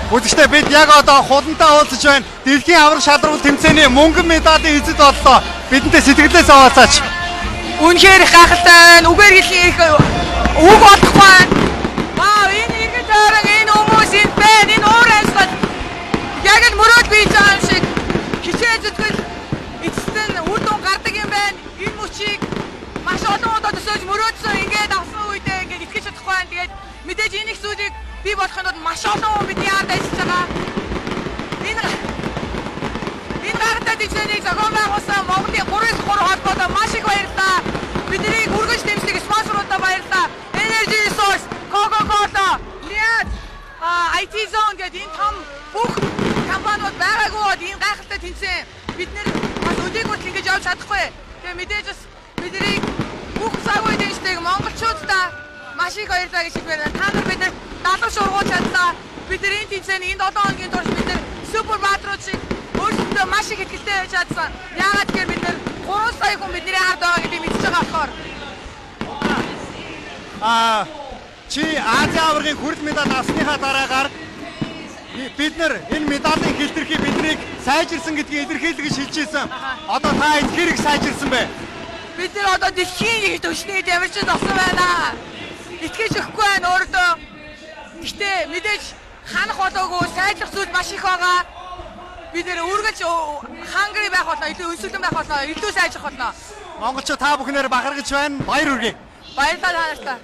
Үзэгчдээ бид яг одоо худалдаа уулзаж байна. Дэлхийн аврах шалралт тэмцээний мөнгөн медалийн эзэд боллоо. Бидэнтэй сэтгэлдээ саваацаач. Үнэхээр их гайхалтай байна. Үгээр хэлэх үг олохгүй байна. Вау, энэ иргэн тойрог энэ хүмүүс энд байна. Энэ уур амьсгал яг л мөрөөд бийж байгаа юм шиг хичээж зүтгэл эцэст нь үр дүн гардаг юм байна. Энэ мөчийг маш олон удаа төсөөлж мөрөөдсөн ингээд авсан үедээ ингээд итгэж чадахгүй байна. Тэгээд мэдээж энэ их зүйлийг бий болгохын тулд маш олон хүн бидний ард ажиллаж байгаа. Энэ гайхалтай тэмцээнийг зохион байгуулсан Монголын 3-3 холбоотой маш их баярлалаа. Бидний хүргэж дэмждэг спонсоруудаа баярлалаа. Energy Resource, Coca-Cola, Liat, IT Zone гэдэг энэ том бүх компаниуд байгаагүй энэ гайхалтай тэмцээн бид нэр бас өдийг хүртэл ингэж явж чадахгүй. Тэгээ мэдээж бас бидний бүх цаг үе дэмждэг монголчуудаа маш их баярлалаа гэж хэлмээр байна. Та нар биднэрт далуу шургуулж чадлаа. Бид нар энэ тэмцээний энэ 7 хоногийн турш бид нар супер баатрууд шиг өөрсдөө маш их ихтэй байж чадсан. Яагаад гэхээр бид нар 3 сая хүн бидний ард байгаа гэдгийг мэдчихэж байгаа болохоор. Чи Азийн аваргын хүрэл медаль авсныхаа дараагаар бид нар энэ медалийн хэлтэрхий биднийг сайжирсан гэдгийг илэрхийлэх гэж хэлжсэн. Одоо та энэ хэрэг сайжирсан бэ? Бид нар одоо дэлхийн түвшний ямарчд авсан байна. Итгэж өгөхгүй байна өөртөө. Гэхдээ мэдээж ханах болоогүй сайжрах зүйл маш их байгаа. Бид нэр үргэлж хангри байх болно, илүү өнсөлтөн байх болно, илүү сайжрах болно. Монголчууд та бүхнээр бахаргаж байна. Баяр хүргэе. Баярлалаа та нартай.